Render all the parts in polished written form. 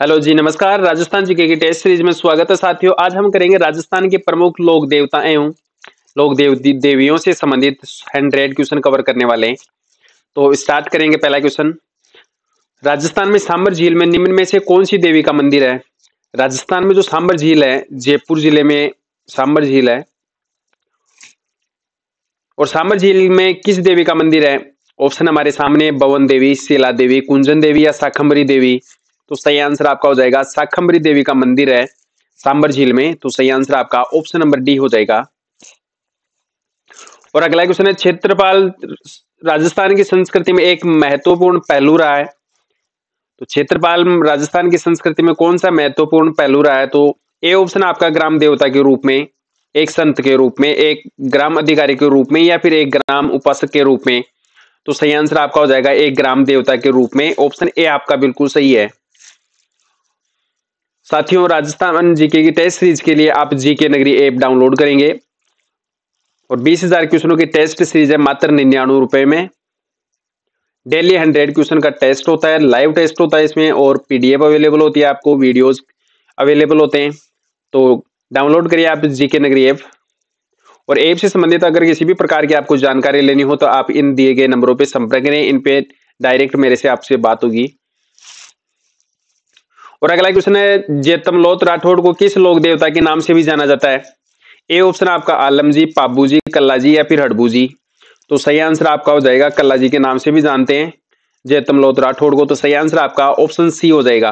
Hello जी, नमस्कार। Rajasthan GK की test series में स्वागत है साथियों। आज हम करेंगे राजस्थान के प्रमुख लोक देवता एवं देवियों से संबंधित 100 क्वेश्चन कवर करने वाले हैं। तो स्टार्ट करेंगे। पहला क्वेश्चन, राजस्थान में सांबर झील में निम्न में से कौन सी देवी का मंदिर है? राजस्थान में जो सांबर झील है, जयपुर जिले में सांबर झील है। और सांबर झील में किस देवी का मंदिर है? ऑप्शन हमारे सामने, भवन देवी, शीला देवी, कुंजन देवी या शाकंभरी देवी। तो सही आंसर आपका हो जाएगा शाकंभरी देवी का मंदिर है सांबर झील में। तो सही आंसर आपका ऑप्शन नंबर डी हो जाएगा। और अगला क्वेश्चन है, क्षेत्रपाल राजस्थान की संस्कृति में एक महत्वपूर्ण पहलू रहा है। तो क्षेत्रपाल राजस्थान की संस्कृति में कौन सा महत्वपूर्ण पहलू रहा है? तो ए ऑप्शन आपका ग्राम देवता के रूप में, एक संत के रूप में, एक ग्राम अधिकारी के रूप में, या फिर एक ग्राम उपासक के रूप में। तो सही आंसर आपका हो जाएगा एक ग्राम देवता के रूप में। ऑप्शन ए आपका बिल्कुल सही है। साथियों, राजस्थान जीके की टेस्ट सीरीज के लिए आप जीके नगरी ऐप डाउनलोड करेंगे और 20,000 क्वेश्चनों की टेस्ट सीरीज है मात्र 99 रुपए में। डेली 100 क्वेश्चन का टेस्ट होता है, लाइव टेस्ट होता है इसमें, और पीडीएफ अवेलेबल होती है, आपको वीडियोस अवेलेबल होते हैं। तो डाउनलोड करिए आप जीके नगरी ऐप। और ऐप से संबंधित अगर किसी भी प्रकार की आपको जानकारी लेनी हो तो आप इन दिए गए नंबरों पे संपर्क करें। इन पे डायरेक्ट मेरे से आपसे बात होगी। और अगला क्वेश्चन है, जेतमलोत राठौड़ को किस लोक देवता के नाम से भी जाना जाता है? ए ऑप्शन आपका आलम जी, पाबू जी, कल्ला जी या फिर हड़बू जी। तो सही आंसर आपका हो जाएगा कल्ला जी के नाम से भी जानते हैं जेतमलोत राठौड़ को। तो सही आंसर आपका ऑप्शन सी हो जाएगा।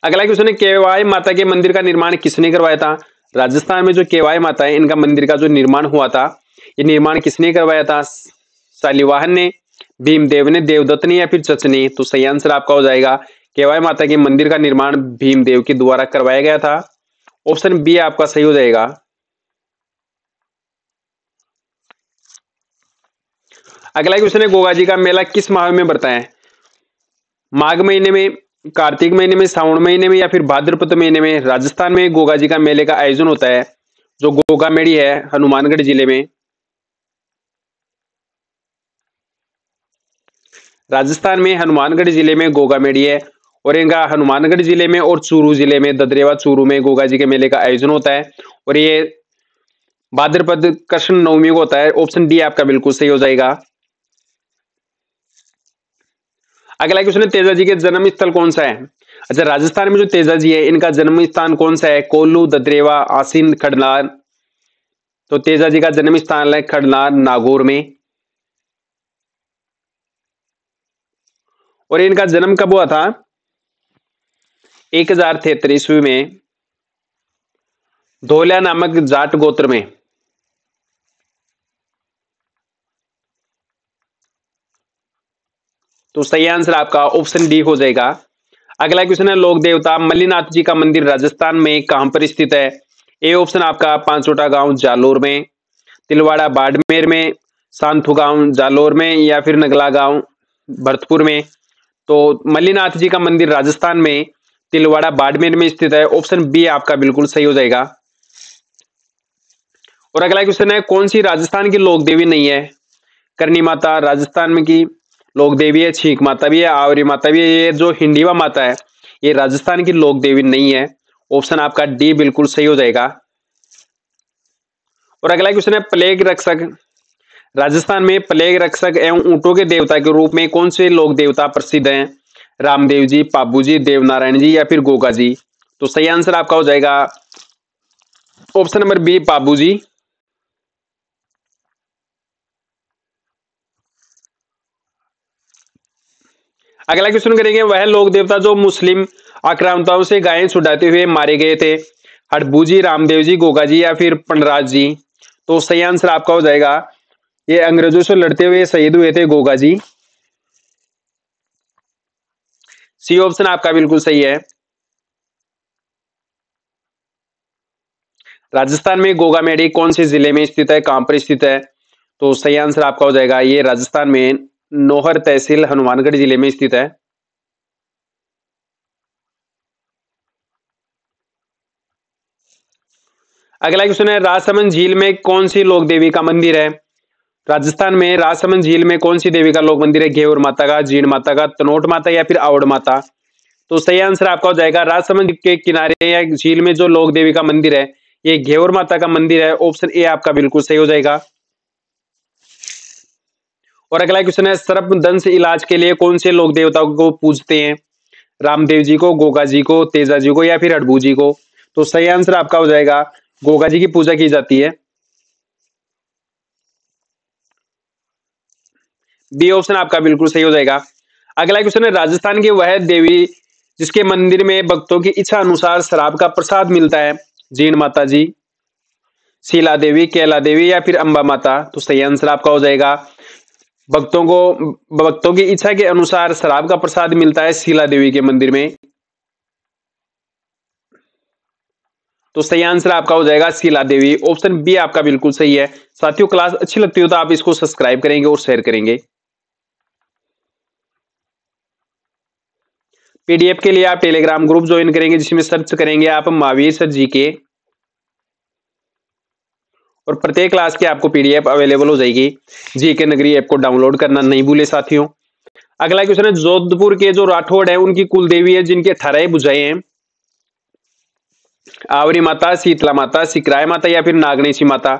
अगला क्वेश्चन है, केवाय माता के मंदिर का निर्माण किसने करवाया था? राजस्थान में जो केवाय माता है, इनका मंदिर का जो निर्माण हुआ था, ये निर्माण किसने करवाया था? शालिवाहन ने, भीमदेव ने, देवदत्त ने या फिर चच ने। तो सही आंसर आपका हो जाएगा केवाय माता के मंदिर का निर्माण भीमदेव के द्वारा करवाया गया था। ऑप्शन बी आपका सही हो जाएगा। अगला क्वेश्चन है, गोगा जी का मेला किस माह में बढ़ता है? माघ महीने में, कार्तिक महीने में, श्रावण महीने में या फिर भाद्रपद महीने में? राजस्थान में गोगा जी का मेले का आयोजन होता है जो गोगा मेड़ी है हनुमानगढ़ जिले में। राजस्थान में हनुमानगढ़ जिले में गोगा मेड़ी है, और इनका हनुमानगढ़ जिले में और चूरू जिले में, ददरेवा चूरू में गोगा जी के मेले का आयोजन होता है। और ये भाद्रपद कृष्ण नवमी को होता है। ऑप्शन डी आपका बिल्कुल सही हो जाएगा। अगला क्वेश्चन है, तेजा जी के जन्म स्थल कौन सा है? अच्छा, राजस्थान में जो तेजा जी है, इनका जन्म स्थान कौन सा है? कोल्लू, ददरेवा, आसीन, खड़नार। तो तेजा जी का जन्म स्थान है खड़नार, नागौर में। और इनका जन्म कब हुआ था? 1073 ईस्वी में धोलिया नामक जाट गोत्र में। तो सही आंसर आपका ऑप्शन डी हो जाएगा। अगला क्वेश्चन है, लोक देवता मल्लीनाथ जी का मंदिर राजस्थान में कहां पर स्थित है? ए ऑप्शन आपका पांचोटा गांव जालोर में, तिलवाड़ा बाड़मेर में, सांथू गांव जालोर में या फिर नगला गांव भरतपुर में। तो मल्लीनाथ जी का मंदिर राजस्थान में तिलवाड़ा बाड़मेर में स्थित है। ऑप्शन बी आपका बिल्कुल सही हो जाएगा। और अगला क्वेश्चन है, कौन सी राजस्थान की लोक देवी नहीं है? करनी माता राजस्थान में की लोक देवी है, छींक माता भी है, आवरी माता भी है। ये जो हिंडीवा माता है, ये राजस्थान की लोक देवी नहीं है। ऑप्शन आपका डी बिल्कुल सही हो जाएगा। और अगला क्वेश्चन है, प्लेग रक्षक राजस्थान में प्लेग रक्षक एवं ऊंटों के देवता के रूप में कौन से लोक देवता प्रसिद्ध हैं? रामदेव जी, पाबू जी, देवनारायण जी या फिर गोगा जी। तो सही आंसर आपका हो जाएगा ऑप्शन नंबर बी, पाबू जी। अगला क्वेश्चन करेंगे, वह लोक देवता जो मुस्लिम आक्रांताओं से गायें छुड़ाते हुए मारे गए थे? हड़बू जी, रामदेव जी, गोगा जी या फिर पंडराज जी। तो सही आंसर आपका हो जाएगा, ये अंग्रेजों से लड़ते हुए शहीद हुए थे गोगा जी। सी ऑप्शन आपका बिल्कुल सही है। राजस्थान में गोगा मेडी कौन से जिले में स्थित है, कहां पर स्थित है? तो सही आंसर आपका हो जाएगा, ये राजस्थान में नौहर तहसील हनुमानगढ़ जिले में स्थित है। अगला क्वेश्चन है, राजसमंद झील में कौन सी लोक देवी का मंदिर है? राजस्थान में राजसमंद झील में कौन सी देवी का लोक मंदिर है? घेवर माता का, जीण माता का, तनोट माता या फिर आवड़ माता? तो सही आंसर आपका हो जाएगा राजसमंद के किनारे या झील में जो लोक देवी का मंदिर है ये घेवर माता का मंदिर है। ऑप्शन ए आपका बिल्कुल सही हो जाएगा। और अगला क्वेश्चन है, सर्पदंश इलाज के लिए कौन से लोक देवताओं को पूजते हैं? रामदेव जी को, गोगा जी को, तेजा जी को या फिर हडबू जी को? तो सही आंसर आपका हो जाएगा गोगा जी की पूजा की जाती है। बी ऑप्शन आपका बिल्कुल सही हो जाएगा। अगला क्वेश्चन है, राजस्थान की वह देवी जिसके मंदिर में भक्तों की इच्छा अनुसार शराब का प्रसाद मिलता है? जीण माता जी, शीला देवी, कैला देवी या फिर अंबा माता? तो सही आंसर आपका हो जाएगा भक्तों की इच्छा के अनुसार शराब का प्रसाद मिलता है शीला देवी के मंदिर में। तो सही आंसर आपका हो जाएगा शीला देवी। ऑप्शन बी आपका बिल्कुल सही है। साथियों, क्लास अच्छी लगती हो तो आप इसको सब्सक्राइब करेंगे और शेयर करेंगे। पीडीएफ के लिए आप टेलीग्राम ग्रुप ज्वाइन करेंगे जिसमें सर्च करेंगे आप महावीर सर जीके, और प्रत्येक क्लास की आपको पीडीएफ अवेलेबल हो जाएगी। जीके नगरी ऐप को डाउनलोड करना नहीं भूले साथियों। अगला क्वेश्चन है, जोधपुर के जो राठौड़ है उनकी कुल देवी है जिनके 18 भुजाएं हैं? आवरी माता, शीतला माता, सिकराय माता या फिर नागनेशी माता?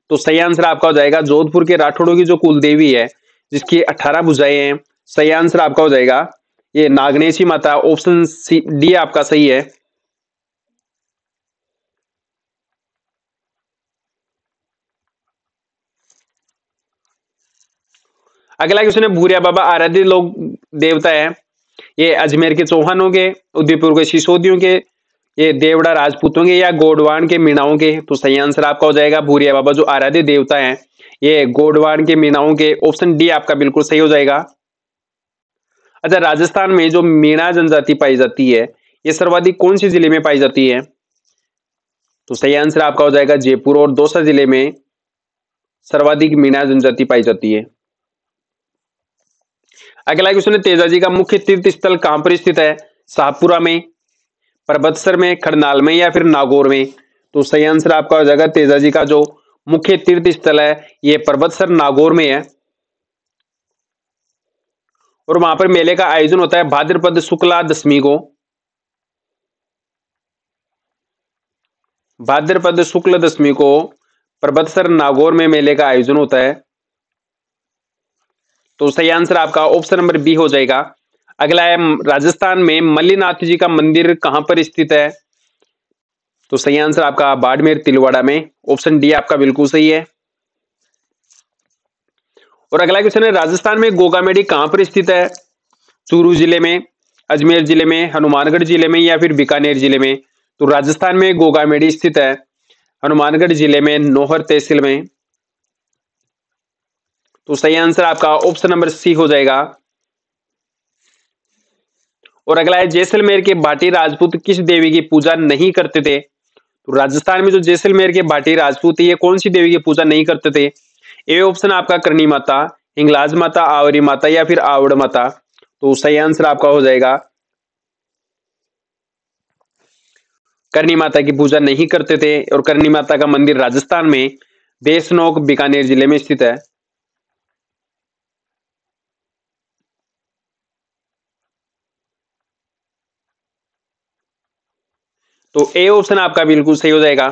तो सही आंसर आपका हो जाएगा जोधपुर के राठौड़ों की जो कुल देवी है जिसकी 18 भुजाएं हैं, सही आंसर आपका हो जाएगा ये नागनेशी माता। ऑप्शन डी आपका सही है। अगला क्वेश्चन है, भूरिया बाबा आराध्य लोक देवता है? ये अजमेर के चौहानों के, उदयपुर के सिसोदियों के, ये देवड़ा राजपूतों के या गोडवान के मीणाओं के? तो सही आंसर आपका हो जाएगा भूरिया बाबा जो आराध्य देवता है ये गोडवान के मीणाओं के। ऑप्शन डी आपका बिल्कुल सही हो जाएगा। अच्छा, राजस्थान में जो मीणा जनजाति पाई जाती है ये सर्वाधिक कौन सी जिले में पाई जाती है? तो सही आंसर आपका हो जाएगा जयपुर और दौसा जिले में सर्वाधिक मीणा जनजाति पाई जाती है। अगला क्वेश्चन है, तेजाजी का मुख्य तीर्थ स्थल कहां पर स्थित है? शाहपुरा में, परबतसर में, खरनाल में या फिर नागौर में? तो सही आंसर आपका हो जाएगा तेजाजी का जो मुख्य तीर्थ स्थल है ये परबतसर नागौर में है। और वहां पर मेले का आयोजन होता है भाद्रपद शुक्ला दशमी को। भाद्रपद शुक्ल दशमी को परबतसर नागौर में मेले का आयोजन होता है। तो सही आंसर आपका ऑप्शन नंबर बी हो जाएगा। अगला है, राजस्थान में मल्लीनाथ जी का मंदिर कहां पर स्थित है? तो सही आंसर आपका बाड़मेर तिलवाड़ा में। ऑप्शन डी आपका बिल्कुल सही है। और अगला क्वेश्चन है, राजस्थान में गोगामेडी कहां पर स्थित है? चूरू जिले में, अजमेर जिले में, हनुमानगढ़ जिले में या फिर बीकानेर जिले में? तो राजस्थान में गोगामेडी स्थित है हनुमानगढ़ जिले में, नौहर तहसील में। तो सही आंसर आपका ऑप्शन नंबर सी हो जाएगा। और अगला है, जैसलमेर के भाटी राजपूत किस देवी की पूजा नहीं करते थे? तो राजस्थान में जो जैसलमेर के भाटी राजपूत ये कौन सी देवी की पूजा नहीं करते थे? ए ऑप्शन आपका करनी माता, हिंगलाज माता, आवरी माता या फिर आवड़ माता? तो सही आंसर आपका हो जाएगा करनी माता की पूजा नहीं करते थे। और करनी माता का मंदिर राजस्थान में देशनोक बीकानेर जिले में स्थित है। तो ए ऑप्शन आपका बिल्कुल सही हो जाएगा।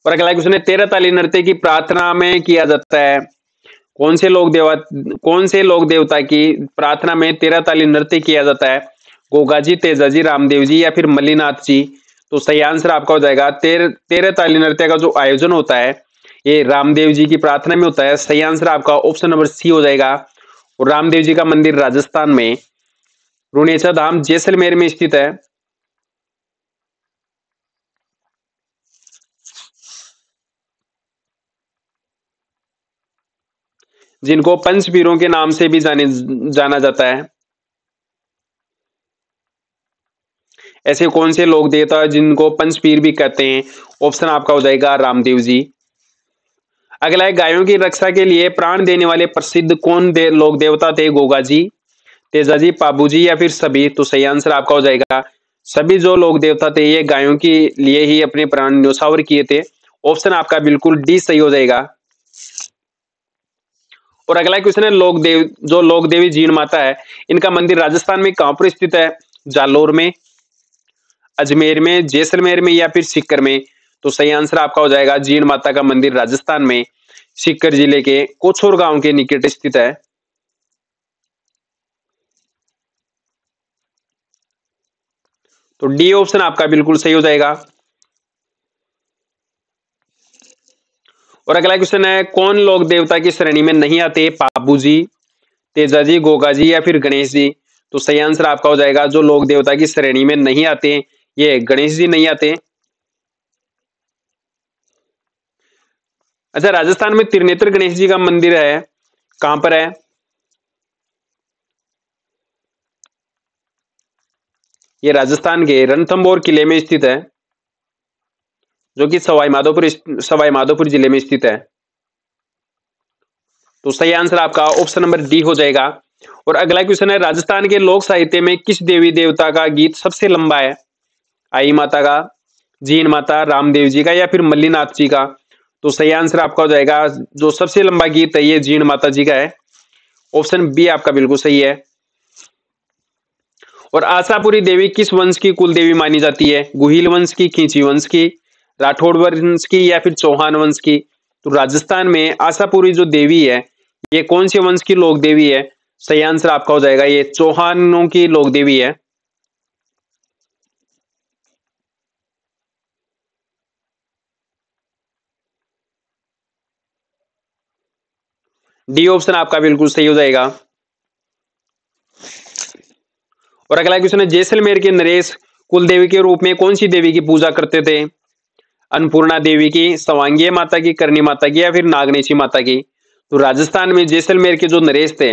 और अगला क्वेश्चन है, 13 ताली नृत्य की प्रार्थना में किया जाता है? कौन से लोक देवता की प्रार्थना में 13 ताली नृत्य किया जाता है? गोगा जी, तेजा जी, रामदेव जी या फिर मल्लीनाथ जी? तो सही आंसर आपका हो जाएगा 13 ताली नृत्य का जो आयोजन होता है ये रामदेव जी की प्रार्थना में होता है। सही आंसर आपका ऑप्शन नंबर सी हो जाएगा। और रामदेव जी का मंदिर राजस्थान में रुणेचा धाम जैसलमेर में स्थित है। जिनको पंचपीरों के नाम से भी जाना जाता है। ऐसे कौन से लोक देवता जिनको पंचपीर भी कहते हैं? ऑप्शन आपका हो जाएगा रामदेव जी। अगला है, गायों की रक्षा के लिए प्राण देने वाले प्रसिद्ध लोक देवता थे? गोगा जी, तेजा जी, पाबू जी या फिर सभी? तो सही आंसर आपका हो जाएगा सभी जो लोक देवता थे ये गायों के लिए ही अपने प्राण न्योछावर किए थे। ऑप्शन आपका बिल्कुल डी सही हो जाएगा। और अगला क्वेश्चन है लोक देवी जीण माता है, इनका मंदिर राजस्थान में कहां पर स्थित है? जालोर में, अजमेर में, जैसलमेर में या फिर सीकर में? तो सही आंसर आपका हो जाएगा जीण माता का मंदिर राजस्थान में सीकर जिले के कोछोर गांव के निकट स्थित है। तो डी ऑप्शन आपका बिल्कुल सही हो जाएगा। और अगला क्वेश्चन है कौन लोक देवता की श्रेणी में नहीं आते? पाबू जी, तेजा जी, गोगा जी या फिर गणेश जी? तो सही आंसर आपका हो जाएगा जो लोक देवता की श्रेणी में नहीं आते ये गणेश जी नहीं आते। अच्छा, राजस्थान में त्रिनेत्र गणेश जी का मंदिर है, कहां पर है? ये राजस्थान के रणथंभौर किले में स्थित है, जो कि सवाई माधोपुर जिले में स्थित है। तो सही आंसर आपका ऑप्शन नंबर डी हो जाएगा। और अगला क्वेश्चन है राजस्थान के लोक साहित्य में किस देवी देवता का गीत सबसे लंबा है? आई माता का, जीन माता, रामदेव जी का या फिर मल्लीनाथ जी का? तो सही आंसर आपका हो जाएगा जो सबसे लंबा गीत है ये जीन माता जी का है। ऑप्शन बी आपका बिल्कुल सही है। और आशापुरी देवी किस वंश की कुल देवी मानी जाती है? गुहिल वंश की, खींची वंश की, राठौड़ वंश की या फिर चौहान वंश की? तो राजस्थान में आशापुरी जो देवी है ये कौन से वंश की लोक देवी है? सही आंसर आपका हो जाएगा ये चौहानों की लोक देवी है। डी ऑप्शन आपका बिल्कुल सही हो जाएगा। और अगला क्वेश्चन है जैसलमेर के नरेश कुल देवी के रूप में कौन सी देवी की पूजा करते थे? अन्नपूर्णा देवी की, सवांगी माता की, करनी माता की या फिर नागनेशी माता की? तो राजस्थान में जैसलमेर के जो नरेश थे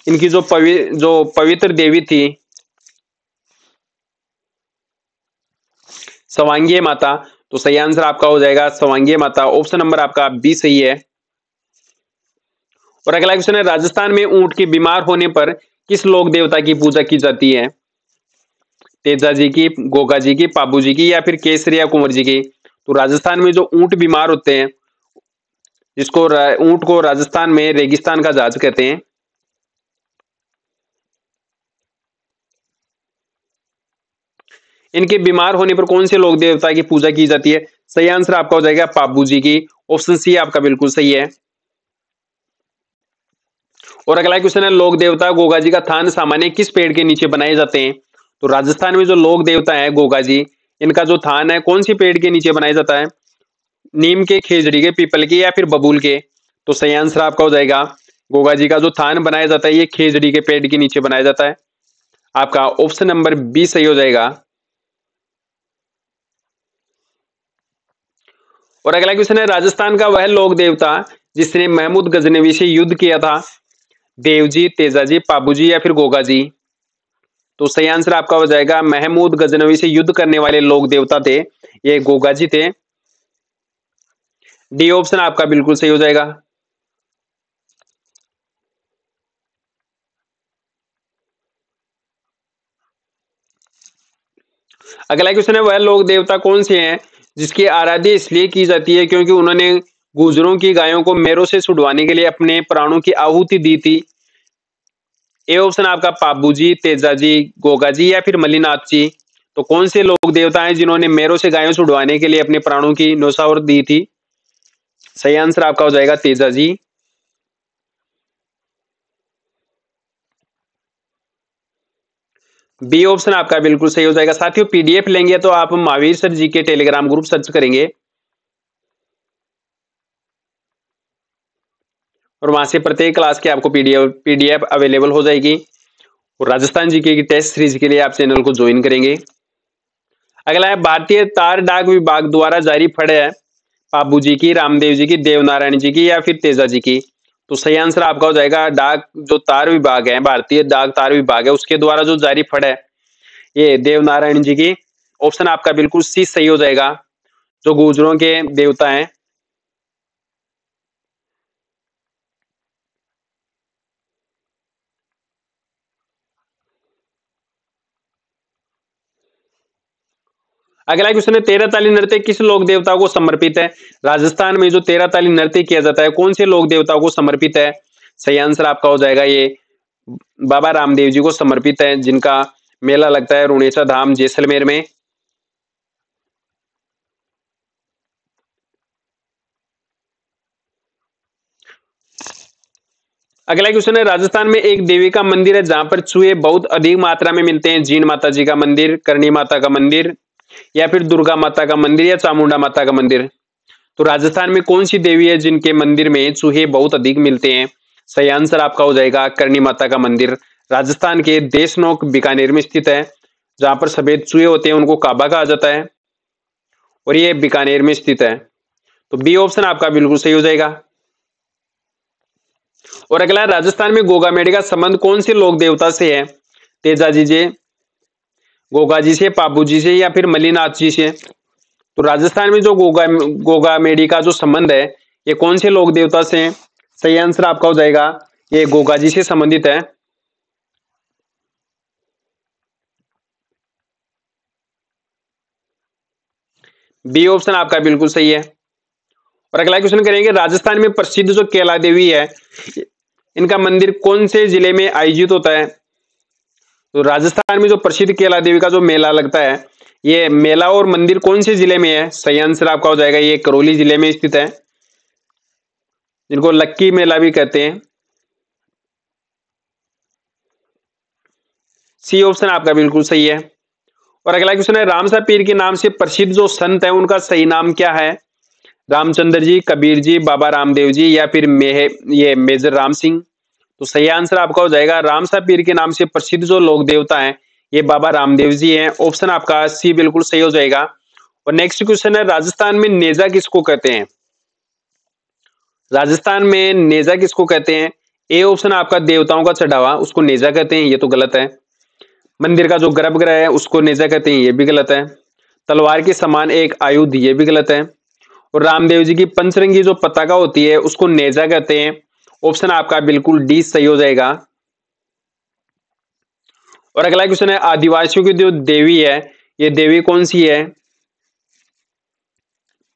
इनकी जो पवित्र देवी थी सवांगी माता। तो सही आंसर आपका हो जाएगा सवांगी माता। ऑप्शन नंबर आपका बी सही है। और अगला क्वेश्चन है राजस्थान में ऊंट के बीमार होने पर किस लोक देवता की पूजा की जाती है? तेजा जी की, गोगा जी की, पाबू जी की या फिर केसरिया कुंवर जी की? तो राजस्थान में जो ऊंट बीमार होते हैं ऊंट को राजस्थान में रेगिस्तान का जहाज कहते हैं। इनके बीमार होने पर कौन से लोक देवता की पूजा की जाती है? सही आंसर आपका हो जाएगा पाबू जी की। ऑप्शन सी आपका बिल्कुल सही है। और अगला क्वेश्चन है लोक देवता गोगा जी का थान सामान्य किस पेड़ के नीचे बनाए जाते हैं? तो राजस्थान में जो लोक देवता है गोगा जी इनका जो थान है कौन सी पेड़ के नीचे बनाया जाता है? नीम के, खेजड़ी के, पीपल के या फिर बबूल के? तो सही आंसर आपका हो जाएगा गोगा जी का जो थान बनाया जाता है ये खेजड़ी के पेड़ के नीचे बनाया जाता है। आपका ऑप्शन नंबर बी सही हो जाएगा। और अगला क्वेश्चन है राजस्थान का वह लोक देवता जिसने महमूद गजनवी से युद्ध किया था? देवजी, तेजाजी, पाबूजी या फिर गोगा जी? तो सही आंसर आपका हो जाएगा महमूद गजनवी से युद्ध करने वाले लोक देवता थे ये गोगा जी थे। डी ऑप्शन आपका बिल्कुल सही हो जाएगा। अगला क्वेश्चन है वह लोक देवता कौन से हैं जिसकी आराध्य इसलिए की जाती है क्योंकि उन्होंने गुजरों की गायों को मेरों से छुड़वाने के लिए अपने प्राणों की आहुति दी थी? ए ऑप्शन आपका पाबू जी, तेजा जी, गोगा जी या फिर मल्लीनाथ जी? तो कौन से लोक देवता हैं जिन्होंने मेरों से गायों छुड़वाने के लिए अपने प्राणों की न्योछावर दी थी? सही आंसर आपका हो जाएगा तेजा जी। बी ऑप्शन आपका बिल्कुल सही हो जाएगा। साथियों पीडीएफ लेंगे तो आप महावीर सर जी के टेलीग्राम ग्रुप सर्च करेंगे और वहां से प्रत्येक क्लास के आपको पीडीएफ अवेलेबल हो जाएगी। और राजस्थान जीके की टेस्ट सीरीज के लिए आप चैनल को ज्वाइन करेंगे। अगला है भारतीय तार डाक विभाग द्वारा जारी फड़ है पाबू जी की, रामदेव जी की, देवनारायण जी की या फिर तेजा जी की? तो सही आंसर आपका हो जाएगा डाक जो तार विभाग है भारतीय डाक तार विभाग है उसके द्वारा जो जारी फड़ है ये देवनारायण जी की। ऑप्शन आपका बिल्कुल सी सही हो जाएगा जो गुर्जरों के देवता हैं। अगला क्वेश्चन है तेरह ताली नृत्य किस लोक देवता को समर्पित है? राजस्थान में जो तेरह ताली नृत्य किया जाता है कौन से लोक देवता को समर्पित है? सही आंसर आपका हो जाएगा ये बाबा रामदेव जी को समर्पित है, जिनका मेला लगता है रुणेचा धाम जैसलमेर में। अगला क्वेश्चन है, राजस्थान में एक देवी का मंदिर है जहां पर चूहे बहुत अधिक मात्रा में मिलते हैं। जीन माता जी का मंदिर, करणी माता का मंदिर, या फिर दुर्गा माता का मंदिर, या चामुंडा माता का मंदिर। तो राजस्थान में कौन सी देवी है जिनके मंदिर में चूहे बहुत अधिक मिलते हैं? सही आंसर आपका हो जाएगा करणी माता का मंदिर। राजस्थान के देशनोक बीकानेर में स्थित है, जहां पर सफेद चूहे होते हैं उनको काबा कहा जाता है, और ये बीकानेर में स्थित है। तो बी ऑप्शन आपका बिल्कुल सही हो जाएगा। और अगला, राजस्थान में गोगा मेढ़े का संबंध कौन से लोक देवता से है? तेजाजी से, गोगा जी से, पाबू जी से, या फिर मल्लीनाथ जी से। तो राजस्थान में जो गोगा मेढ़ी का जो संबंध है ये कौन से लोक देवता से है? सही आंसर आपका हो जाएगा ये गोगा जी से संबंधित है। बी ऑप्शन आपका बिल्कुल सही है। और अगला क्वेश्चन करेंगे, राजस्थान में प्रसिद्ध जो कैला देवी है इनका मंदिर कौन से जिले में आयोजित होता है? तो राजस्थान में जो प्रसिद्ध कैला देवी का जो मेला लगता है ये मेला और मंदिर कौन से जिले में है? सही आंसर आपका हो जाएगा ये करौली जिले में स्थित है, जिनको लक्की मेला भी कहते हैं। सी ऑप्शन आपका बिल्कुल सही है। और अगला क्वेश्चन है, रामसा पीर के नाम से प्रसिद्ध जो संत है उनका सही नाम क्या है? रामचंद्र जी, कबीर जी, बाबा रामदेव जी, या फिर मेजर राम सिंह। तो सही आंसर आपका हो जाएगा रामसा पीर के नाम से प्रसिद्ध जो लोक देवता है ये बाबा रामदेव जी हैं। ऑप्शन आपका सी बिल्कुल सही हो जाएगा। और नेक्स्ट क्वेश्चन है, राजस्थान में नेजा किसको कहते हैं? राजस्थान में नेजा किसको कहते हैं? ए ऑप्शन आपका देवताओं का चढ़ावा, उसको नेजा कहते हैं, ये तो गलत है। मंदिर का जो गर्भगृह है उसको नेजा कहते हैं, ये भी गलत है। तलवार के समान एक आयुध, ये भी गलत है। और रामदेव जी की पंचरंगी जो पताका होती है उसको नेजा कहते हैं। ऑप्शन आपका बिल्कुल डी सही हो जाएगा। और अगला क्वेश्चन है, आदिवासियों की जो देवी है ये देवी कौन सी है?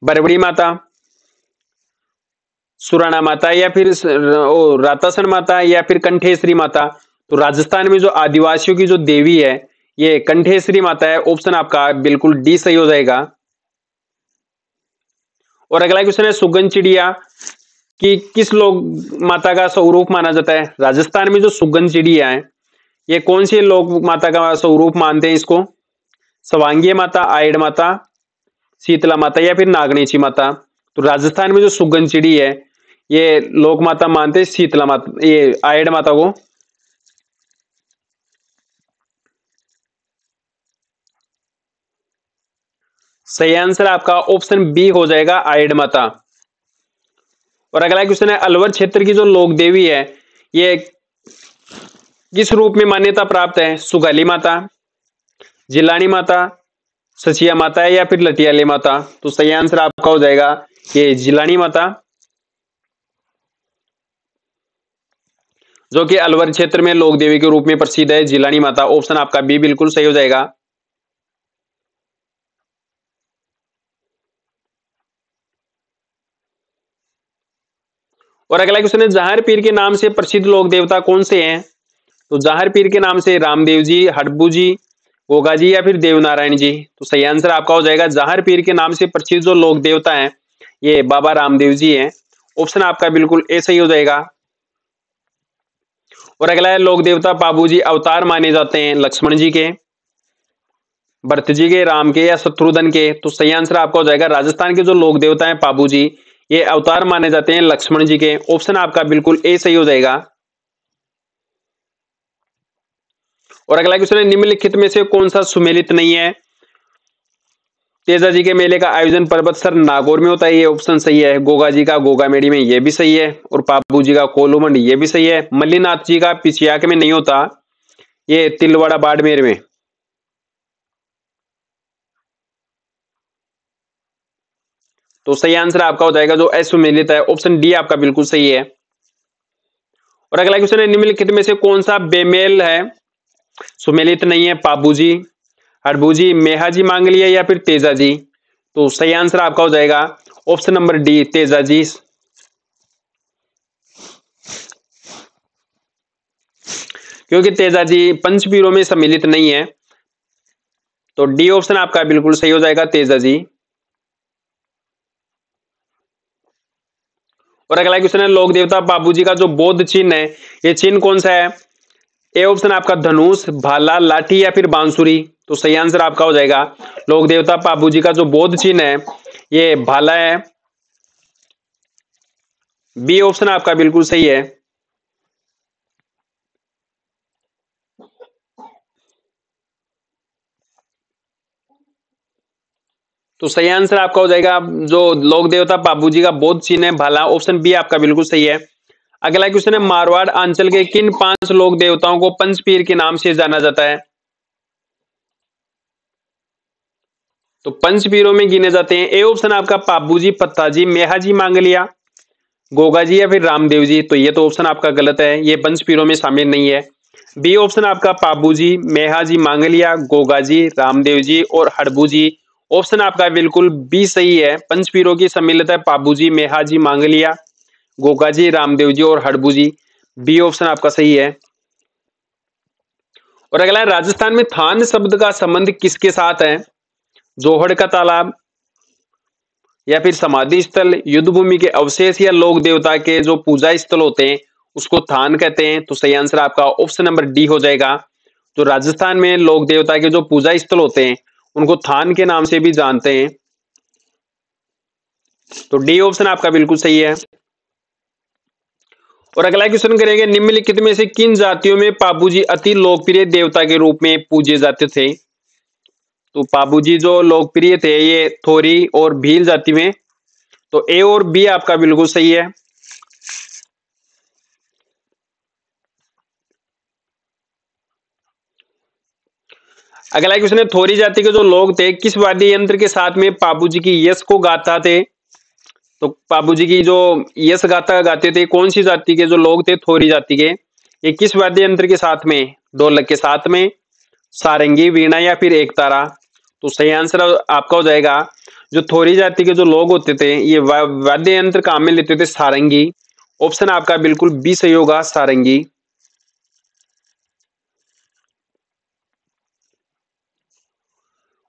बरबड़ी माता, सुराणा माता, या फिर रातासन माता, या फिर कंठेश्वरी माता। तो राजस्थान में जो आदिवासियों की जो देवी है ये कंठेश्वरी माता है। ऑप्शन आपका बिल्कुल डी सही हो जाएगा। और अगला क्वेश्चन है, सुगन चिड़िया की किस लोक माता का स्वरूप माना जाता है? राजस्थान में जो सुगन चिड़िया है ये कौन सी लोक माता का स्वरूप मानते हैं इसको? सवांगी माता, आयड माता, शीतला माता, या फिर नागनेची माता। तो राजस्थान में जो सुगन चिड़ी है ये लोक माता मानते हैं शीतला माता, ये आयड माता को। सही आंसर आपका ऑप्शन बी हो जाएगा आयड माता। और अगला क्वेश्चन है, अलवर क्षेत्र की जो लोक देवी है ये किस रूप में मान्यता प्राप्त है? सुगाली माता, जिलानी माता, सचिया माता है, या फिर लटियाली माता। तो सही आंसर आपका हो जाएगा ये जिलानी माता, जो कि अलवर क्षेत्र में लोक देवी के रूप में प्रसिद्ध है, जिलानी माता। ऑप्शन आपका बी बिल्कुल सही हो जाएगा। और अगला क्वेश्चन है, जहार पीर के नाम से प्रसिद्ध लोक देवता कौन से हैं? तो जहार पीर के नाम से रामदेव जी, हडबू जी, गोगा जी, या फिर देवनारायण जी। तो सही आंसर आपका हो जाएगा जहार पीर के नाम से प्रसिद्ध जो लोक देवता हैं ये बाबा रामदेव जी हैं। ऑप्शन आपका बिल्कुल ए सही हो जाएगा। और अगला है, लोक देवता पाबू जी अवतार माने जाते हैं लक्ष्मण जी के, भरत जी के, राम के, या शत्रुघ्न के। तो सही आंसर आपका हो जाएगा राजस्थान के जो लोक देवता हैं पाबू जी ये अवतार माने जाते हैं लक्ष्मण जी के। ऑप्शन आपका बिल्कुल ए सही हो जाएगा। और अगला क्वेश्चन है, निम्नलिखित में से कौन सा सुमेलित नहीं है? तेजा जी के मेले का आयोजन पर्वतसर नागौर में होता है, ये ऑप्शन सही है। गोगा जी का गोगामेड़ी में, ये भी सही है। और पाबू जी का कोलूमंड, ये भी सही है। मल्लीनाथ जी का पिछियाक में नहीं होता, ये तिलवाड़ा बाड़मेर में। तो सही आंसर आपका हो जाएगा जो असुमेलित है, ऑप्शन डी आपका बिल्कुल सही है। और अगला क्वेश्चन है, निम्नलिखित में से कौन सा बेमेल है, सुमेलित नहीं है? पाबू जी, हरबू जी, मेहा जी मांग लिया, या फिर तेजा जी। तो सही आंसर आपका हो जाएगा option number D Teja ji. क्योंकि तेजाजी पंचवीरों में सम्मिलित नहीं है। तो डी ऑप्शन आपका बिल्कुल सही हो जाएगा, तेजाजी। और अगला क्वेश्चन है, लोक देवता बाबूजी का जो बौद्ध चिन्ह है, ये चिन्ह कौन सा है? ए ऑप्शन आपका धनुष, भाला, लाठी या फिर बांसुरी। तो सही आंसर आपका हो जाएगा, लोक देवता बाबूजी का जो बौद्ध चिन्ह है ये भाला है। बी ऑप्शन आपका बिल्कुल सही है। तो सही आंसर आपका हो जाएगा, जो लोक देवता बाबूजी का बौद्ध चिन्ह है भाला, ऑप्शन बी आपका बिल्कुल सही है। अगला क्वेश्चन है, मारवाड़ अंचल के किन 5 लोक देवताओं को पंचपीर के नाम से जाना जाता है? तो पंचपीरों में गिने जाते हैं। ए ऑप्शन आपका पाबूजी, पत्ताजी, मेहाजी, मांगलिया, गोगा जी या फिर रामदेव जी। तो ये तो ऑप्शन आपका गलत है, ये पंचपीरों में शामिल नहीं है। बी ऑप्शन आपका पाबूजी, मेहाजी, मांगलिया, गोगा जी, रामदेव जी और हड़बू जी। ऑप्शन आपका बिल्कुल बी सही है। पंचपीरों की सम्मिलित है पाबूजी, मेहाजी, मांगलिया, गोगा जी, रामदेव जी और हड़बू जी। बी ऑप्शन आपका सही है। और अगला, राजस्थान में थान शब्द का संबंध किसके साथ है? जोहड़ का तालाब या फिर समाधि स्थल, युद्ध भूमि के अवशेष या लोक देवता के जो पूजा स्थल होते हैं उसको थान कहते हैं। तो सही आंसर आपका ऑप्शन नंबर डी हो जाएगा। जो राजस्थान में लोक देवता के जो पूजा स्थल होते हैं उनको थान के नाम से भी जानते हैं। तो डी ऑप्शन आपका बिल्कुल सही है। और अगला क्वेश्चन करेंगे, निम्नलिखित में से किन जातियों में पाबूजी अति लोकप्रिय देवता के रूप में पूजे जाते थे? तो पाबूजी जो लोकप्रिय थे ये थोरी और भील जाति में। तो ए और बी आपका बिल्कुल सही है। अगला क्वेश्चन है, थोरी जाति के जो लोग थे किस वाद्य यंत्र के साथ में पाबूजी की यश को गाता थे? तो पाबूजी की जो यश गाता गाते थे, कौन सी जाति के जो लोग थे थोरी जाति के, ये किस वाद्य यंत्र के साथ में? ढोलक के साथ में, सारंगी, वीणा या फिर एक तारा। तो सही आंसर आपका हो जाएगा, जो थोरी जाति के जो लोग होते थे ये वाद्य यंत्र काम में लेते थे सारंगी। ऑप्शन आपका बिल्कुल बी सही होगा, सारंगी।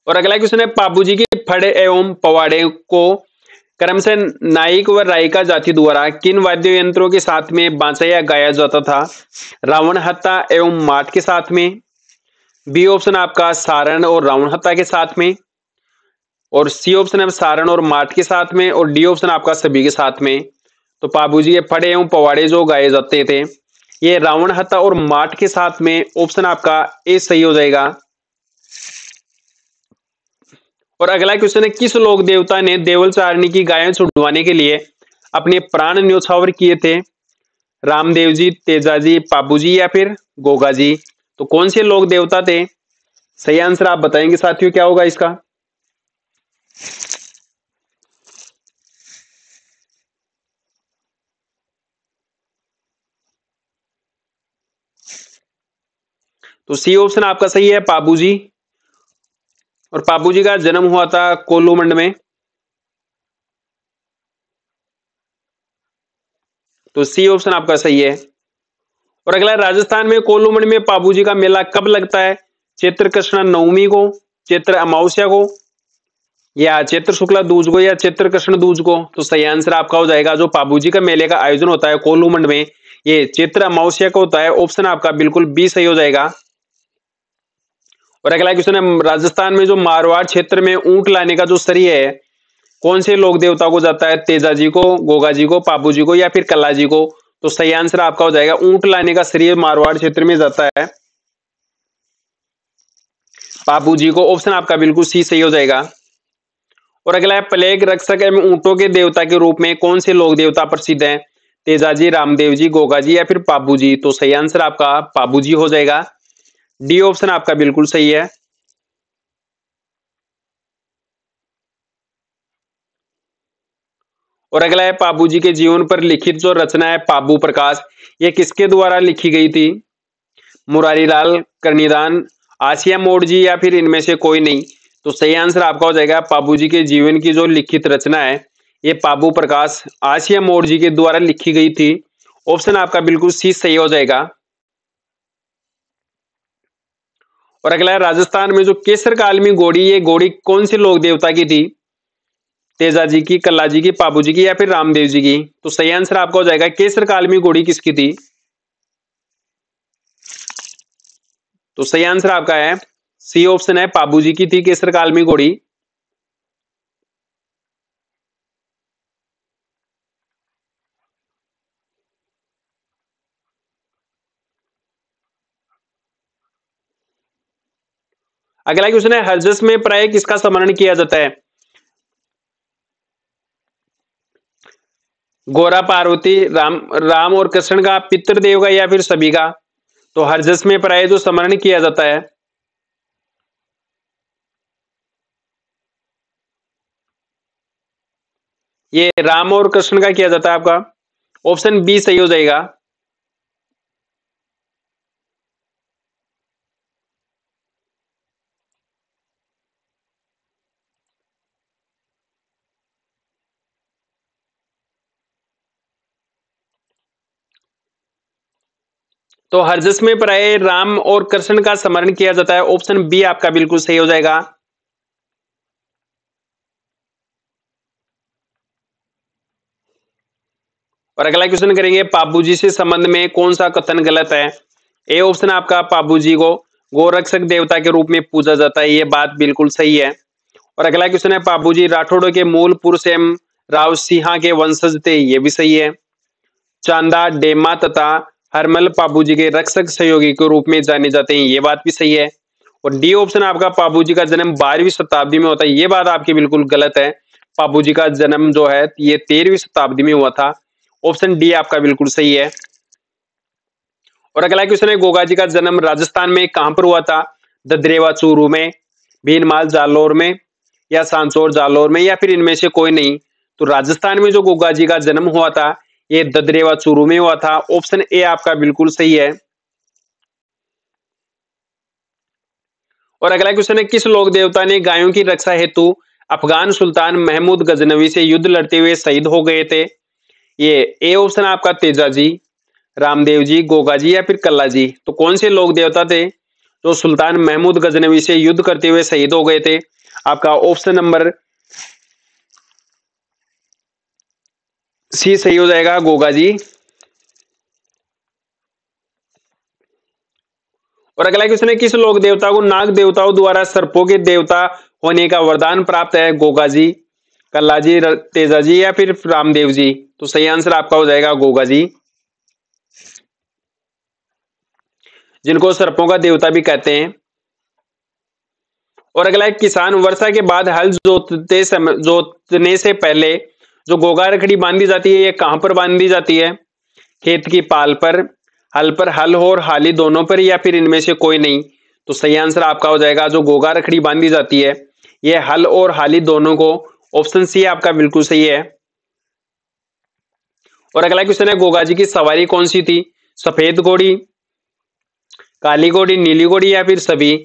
और अगला क्वेश्चन है, पाबूजी की फड़े एवं पवाड़े को क्रमशः नायक व रायिका जाति द्वारा किन वाद्य यंत्रों के साथ में बांसा या गाया जाता था? रावण हत्ता एवं माट के साथ में, बी ऑप्शन आपका सारण और रावण हत्ता के साथ में, और सी ऑप्शन है सारण और माट के साथ में, और डी ऑप्शन आपका सभी के साथ में। तो पाबूजी के फड़े एवं पवाड़े जो गाए जाते थे ये रावण हत्ता और माट के साथ में। ऑप्शन आपका ए सही हो जाएगा। और अगला क्वेश्चन है, किस लोक देवता ने देवल चारणी की गायें छुड़वाने के लिए अपने प्राण न्योछावर किए थे? रामदेव जी, तेजाजी, पाबूजी या फिर गोगा जी। तो कौन से लोक देवता थे? सही आंसर आप बताएंगे साथियों, क्या होगा इसका? तो सी ऑप्शन आपका सही है, पाबूजी। और पाबूजी का जन्म हुआ था कोल्लूमंड में। तो सी ऑप्शन आपका सही है। और अगला, राजस्थान में कोल्लूमंड में पाबूजी का मेला कब लगता है? चैत्र कृष्ण नवमी को, चैत्र अमावस्या को, या चैत्र शुक्ला दूज को, या चैत्र कृष्ण दूज को। तो सही आंसर आपका हो जाएगा, जो पाबूजी का मेले का आयोजन होता है कोल्लूमंड में ये चैत्र अमावस्या को होता है। ऑप्शन आपका बिल्कुल बी सही हो जाएगा। और अगला क्वेश्चन है, राजस्थान में जो मारवाड़ क्षेत्र में ऊंट लाने का जो श्रेय है कौन से लोक देवता को जाता है? तेजा जी को, गोगा जी को, पाबू जी को या फिर कल्ला जी को। तो सही आंसर आपका हो जाएगा, ऊंट लाने का श्रेय मारवाड़ क्षेत्र में जाता है पाबू जी को। ऑप्शन आपका बिल्कुल सी सही हो जाएगा। और अगला है, प्लेग रक्षक एवं ऊंटों के देवता के रूप में कौन से लोक देवता प्रसिद्ध हैं? तेजाजी, रामदेव जी, गोगा जी या फिर पाबू जी। तो सही आंसर आपका पाबू जी हो जाएगा। डी ऑप्शन आपका बिल्कुल सही है। और अगला है, पाबू जी के जीवन पर लिखित जो रचना है पाबू प्रकाश, ये किसके द्वारा लिखी गई थी? मुरारी लाल, कर्णिदान, आसिया मोड़ जी या फिर इनमें से कोई नहीं। तो सही आंसर आपका हो जाएगा, पाबू जी के जीवन की जो लिखित रचना है ये पाबू प्रकाश आसिया मोड़ जी के द्वारा लिखी गई थी। ऑप्शन आपका बिल्कुल सी सही हो जाएगा। और अगला है राजस्थान में जो केसर कालमी घोड़ी, ये घोड़ी कौन से लोक देवता की थी? तेजा जी की, कल्ला जी की, पाबू जी की या फिर रामदेव जी की? तो सही आंसर आपका हो जाएगा केसर कालमी घोड़ी किसकी थी? तो सही आंसर आपका है सी ऑप्शन है, पाबू जी की थी केसर कालमी घोड़ी। अगला क्वेश्चन है हरजस में प्राय किसका स्मरण किया जाता है? गौरा पार्वती, राम और कृष्ण का, पितृदेव का या फिर सभी का? तो हरजस में प्राय जो स्मरण किया जाता है, ये राम और कृष्ण का किया जाता है आपका। ऑप्शन बी सही हो जाएगा। तो हरजस में प्राय राम और कृष्ण का स्मरण किया जाता है, ऑप्शन बी आपका बिल्कुल सही हो जाएगा। और अगला क्वेश्चन करेंगे पाबूजी से संबंध में कौन सा कथन गलत है? ए ऑप्शन आपका पाबूजी को गोरक्षक देवता के रूप में पूजा जाता है, ये बात बिल्कुल सही है। और अगला क्वेश्चन है पाबूजी राठौड़ों के मूल पुरुष एवं राव सिंहा के वंशज थे, ये भी सही है। चांदा, डेमा तथा हरमल पाबूजी के रक्षक सहयोगी के रूप में जाने जाते हैं, ये बात भी सही है। और डी ऑप्शन आपका पाबूजी का जन्म 12वीं शताब्दी में होता है, ये बात आपकी बिल्कुल गलत है। पाबूजी का जन्म जो है ये 13वीं शताब्दी में हुआ था। ऑप्शन डी आपका बिल्कुल सही है। और अगला क्वेश्चन है गोगा जी का जन्म राजस्थान में कहां पर हुआ था? ददरेवा चूरू में, भीनमाल जालौर में या सांचौर जालौर में या फिर इनमें से कोई नहीं? तो राजस्थान में जो गोगा जी का जन्म हुआ था ये ददरेवा चूरू में हुआ था। ऑप्शन ए आपका बिल्कुल सही है। और अगला क्वेश्चन है किस लोक देवता ने गायों की रक्षा हेतु अफगान सुल्तान महमूद गजनवी से युद्ध लड़ते हुए शहीद हो गए थे? ये ए ऑप्शन आपका तेजा जी, रामदेव जी, गोगा जी या फिर कल्ला जी? तो कौन से लोक देवता थे जो सुल्तान महमूद गजनवी से युद्ध करते हुए शहीद हो गए थे? आपका ऑप्शन नंबर सी सही हो जाएगा, गोगा जी। और अगला क्वेश्चन है किस लोक देवता को नाग देवताओं द्वारा सर्पों के देवता होने का वरदान प्राप्त है? गोगा जी, कल्ला जी, तेजा जी या फिर रामदेव जी? तो सही आंसर आपका हो जाएगा गोगा जी, जिनको सर्पों का देवता भी कहते हैं। और अगला है किसान वर्षा के बाद हल जोतने से पहले जो गोगा रखड़ी बांधी जाती है ये कहां पर बांधी जाती है? खेत की पाल पर हल हो और हाली दोनों पर या फिर इनमें से कोई नहीं? तो सही आंसर आपका हो जाएगा जो गोगा रखड़ी बांधी जाती है ये हल और हाली दोनों को। ऑप्शन सी आपका बिल्कुल सही है। और अगला क्वेश्चन है गोगा जी की सवारी कौन सी थी? सफेद घोड़ी, काली घोड़ी, नीली घोड़ी या फिर सभी?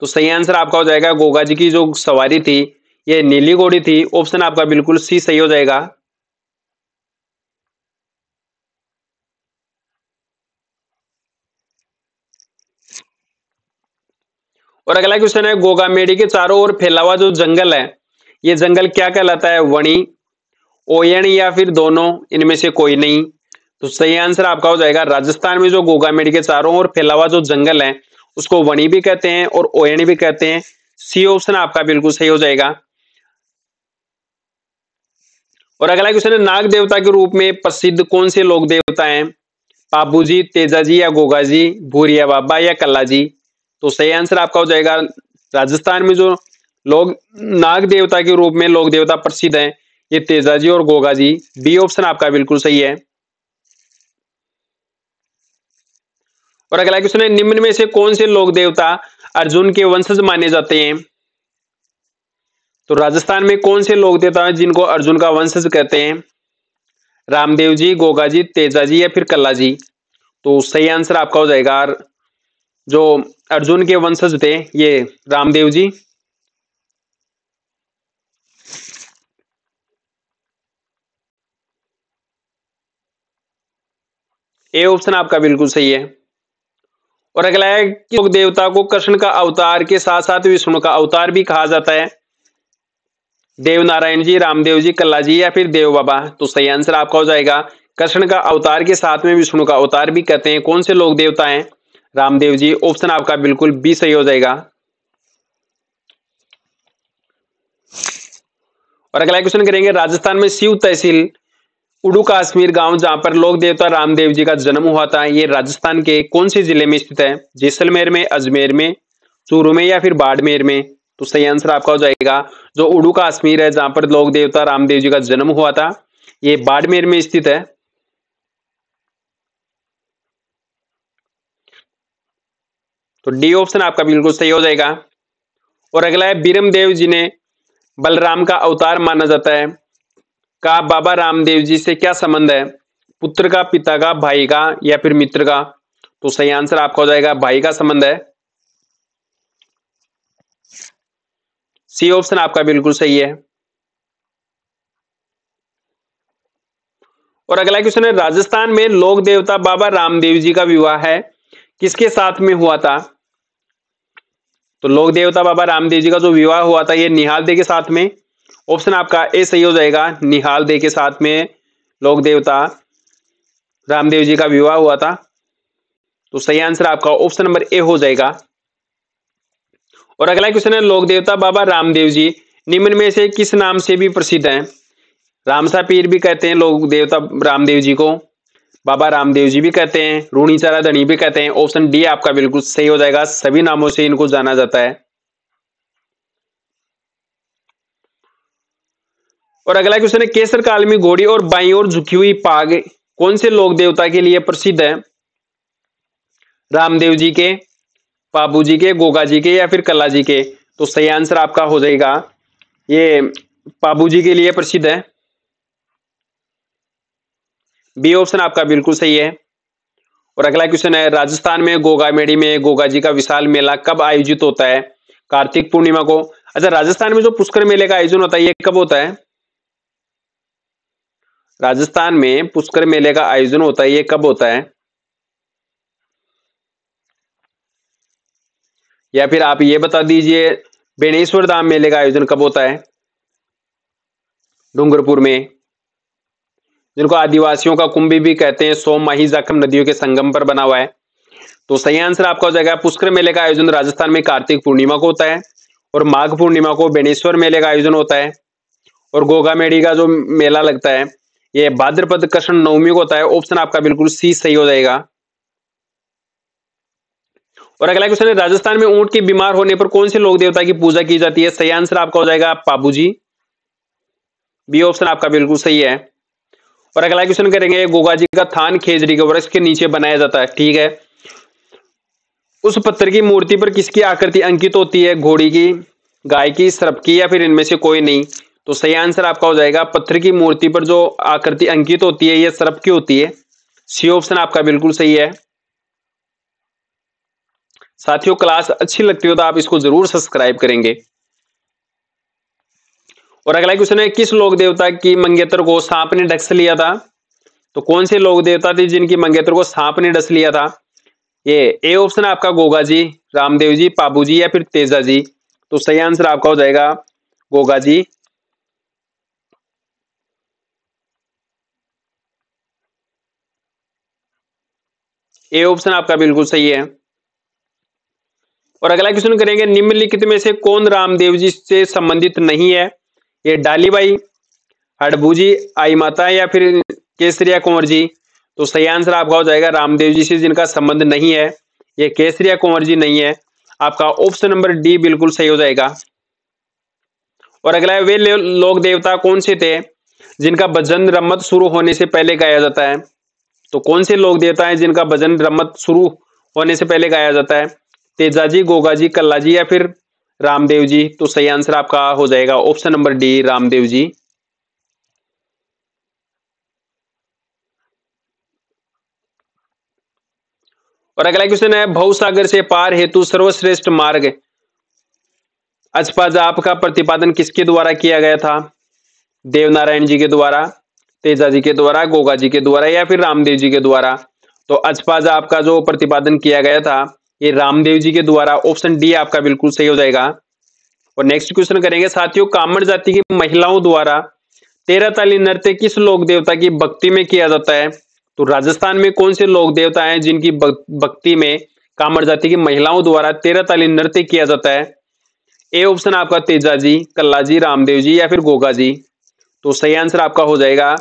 तो सही आंसर आपका हो जाएगा गोगा जी की जो सवारी थी ये नीली घोड़ी थी। ऑप्शन आपका बिल्कुल सी सही हो जाएगा। और अगला क्वेश्चन है गोगा मेडी के चारों ओर फैला हुआ जो जंगल है ये जंगल क्या कहलाता है? वणी, ओयन या फिर दोनों, इनमें से कोई नहीं? तो सही आंसर आपका हो जाएगा राजस्थान में जो गोगा मेडी के चारों ओर फैला हुआ जो जंगल है उसको वणी भी कहते हैं और ओयन भी कहते हैं। सी ऑप्शन आपका बिल्कुल सही हो जाएगा। और अगला क्वेश्चन है नाग देवता के रूप में प्रसिद्ध कौन से लोक देवता हैं? पाबू जी, तेजा जी या गोगा जी, भूरिया बाबा या कल्ला जी? तो सही आंसर आपका हो जाएगा राजस्थान में जो लोग नाग देवता के रूप में लोक देवता प्रसिद्ध हैं ये तेजा जी और गोगा जी। बी ऑप्शन आपका बिल्कुल सही है। और अगला क्वेश्चन है निम्न में से कौन से लोक देवता अर्जुन के वंशज माने जाते हैं? तो राजस्थान में कौन से लोक देवता हैं जिनको अर्जुन का वंशज कहते हैं? रामदेव जी, गोगा जी, तेजा जी या फिर कल्ला जी? तो सही आंसर आपका हो जाएगा जो अर्जुन के वंशज थे ये रामदेव जी। ए ऑप्शन आपका बिल्कुल सही है। और अगला है कि लोक देवता को कृष्ण का अवतार के साथ साथ विष्णु का अवतार भी कहा जाता है। देव नारायण जी, रामदेव जी, कल्ला जी या फिर देव बाबा। तो सही आंसर आपका हो जाएगा कृष्ण का अवतार के साथ में विष्णु का अवतार भी कहते हैं। कौन से लोक देवता हैं? रामदेव जी। ऑप्शन आपका बिल्कुल बी सही हो जाएगा। और अगला क्वेश्चन करेंगे, राजस्थान में शिव तहसील उडू काश्मीर गांव जहां पर लोक देवता रामदेव जी का जन्म हुआ था, ये राजस्थान के कौन से जिले में स्थित है? जैसलमेर में, अजमेर में, चूरू में या फिर बाड़मेर में? तो सही आंसर आपका हो जाएगा जो उडू काश्मीर है जहां पर लोक देवता रामदेव जी का जन्म हुआ था, ये बाड़मेर में स्थित है। तो डी ऑप्शन आपका बिल्कुल सही हो जाएगा। और अगला है, बीरमदेव जी ने बलराम का अवतार माना जाता है, का बाबा रामदेव जी से क्या संबंध है? पुत्र का, पिता का, भाई का या फिर मित्र का? तो सही आंसर आपका हो जाएगा भाई का संबंध है। सी ऑप्शन आपका बिल्कुल सही है। और अगला क्वेश्चन है, राजस्थान में लोक देवता बाबा रामदेव जी का विवाह है किसके साथ में हुआ था? तो लोक देवता बाबा रामदेव जी का जो विवाह हुआ था ये निहाल दे के साथ में। ऑप्शन आपका ए सही हो जाएगा, निहाल दे के साथ में लोक देवता रामदेव जी का विवाह हुआ था। तो सही आंसर आपका ऑप्शन नंबर ए हो जाएगा। और अगला क्वेश्चन है, लोक देवता बाबा रामदेव जी निम्न में से किस नाम से भी प्रसिद्ध हैं? रामसा पीर भी कहते हैं लोक देवता रामदेव जी को, बाबा रामदेव जी भी कहते हैं, रूणीचारा धनी भी कहते हैं। ऑप्शन डी आपका बिल्कुल सही हो जाएगा, सभी नामों से इनको जाना जाता है। और अगला क्वेश्चन है, केसर काल में घोड़ी और बाई और झुकी हुई पाग कौन से लोक देवता के लिए प्रसिद्ध है? रामदेव जी के, पाबू जी के, गोगा जी के या फिर कल्ला जी के? तो सही आंसर आपका हो जाएगा ये पाबू जी के लिए प्रसिद्ध है। बी ऑप्शन आपका बिल्कुल सही है। और अगला क्वेश्चन है, राजस्थान में गोगा मेड़ी में गोगा जी का विशाल मेला कब आयोजित होता है? कार्तिक पूर्णिमा को। अच्छा, राजस्थान में जो पुष्कर मेले का आयोजन होता है ये कब होता है? राजस्थान में पुष्कर मेले का आयोजन होता है ये कब होता है? या फिर आप ये बता दीजिए, बेणेश्वर धाम मेले का आयोजन कब होता है? डूंगरपुर में, जिनको आदिवासियों का कुंभ भी कहते हैं, सोम माही जाखम नदियों के संगम पर बना हुआ है। तो सही आंसर आपका हो जाएगा, पुष्कर मेले का आयोजन राजस्थान में कार्तिक पूर्णिमा को होता है और माघ पूर्णिमा को बेणेश्वर मेले का आयोजन होता है। और गोगा मेड़ी का जो मेला लगता है ये भाद्रपद कृष्ण नवमी को होता है। ऑप्शन आपका बिल्कुल सी सही हो जाएगा। और अगला क्वेश्चन है, राजस्थान में ऊंट के बीमार होने पर कौन से लोक देवता की पूजा की जाती है? सही आंसर आपका हो जाएगा पाबू जी। बी ऑप्शन आपका बिल्कुल सही है। और अगला क्वेश्चन करेंगे, गोगा जी का थान खेजड़ी के वृक्ष के नीचे बनाया जाता है, ठीक है, उस पत्थर की मूर्ति पर किसकी आकृति अंकित होती है? घोड़ी की, गाय की, सर्प की या फिर इनमें से कोई नहीं? तो सही आंसर आपका हो जाएगा, पत्थर की मूर्ति पर जो आकृति अंकित होती है ये सर्प की होती है। सी ऑप्शन आपका बिल्कुल सही है। साथियों, क्लास अच्छी लगती हो तो आप इसको जरूर सब्सक्राइब करेंगे। और अगला क्वेश्चन है, किस लोक देवता की मंगेतर को सांप ने डस लिया था? तो कौन से लोक देवता थे जिनकी मंगेतर को सांप ने डस लिया था? ये ए ऑप्शन आपका गोगा जी, रामदेव जी, पाबू जी या फिर तेजा जी? तो सही आंसर आपका हो जाएगा गोगा जी। ए ऑप्शन आपका बिल्कुल सही है। और अगला क्वेश्चन करेंगे, निम्नलिखित में से कौन रामदेव जी से संबंधित नहीं है? ये डालीबाई, हड़बू जी, आई माता या फिर केसरिया कुंवर जी? तो सही आंसर आपका हो जाएगा रामदेव जी से जिनका संबंध नहीं है ये केसरिया कुंवर जी नहीं है। आपका ऑप्शन नंबर डी बिल्कुल सही हो जाएगा। और अगला है, वे लोक देवता कौन से थे जिनका भजन रमत शुरू होने से पहले गाया जाता है? तो कौन से लोक देवता हैं जिनका भजन रमत शुरू होने से पहले गाया जाता है? तेजा जी, गोगा जी, कल्ला जी या फिर रामदेव जी? तो सही आंसर आपका हो जाएगा option number D, Ramdev ji. और अगला क्वेश्चन है, भवसागर से पार हेतु सर्वश्रेष्ठ मार्ग अचपाजाप का प्रतिपादन किसके द्वारा किया गया था? देवनारायण जी के द्वारा, तेजा जी के द्वारा, गोगा जी के द्वारा या फिर रामदेव जी के द्वारा? तो अचपाजाप का जो प्रतिपादन किया गया था ये रामदेव जी के द्वारा, ऑप्शन डी आपका बिल्कुल सही हो जाएगा। और नेक्स्ट क्वेश्चन करेंगे साथियों, कामड़ जाति की महिलाओं द्वारा 13 ताली नृत्य किस लोक देवता की भक्ति में किया जाता है? तो राजस्थान में कौन से लोक देवता हैं जिनकी भक्ति में कामड़ जाति की महिलाओं द्वारा 13 ताली नृत्य किया जाता है? ए ऑप्शन आपका तेजा जी, कल्ला जी, रामदेव जी या फिर गोगा जी। तो सही आंसर आपका हो जाएगा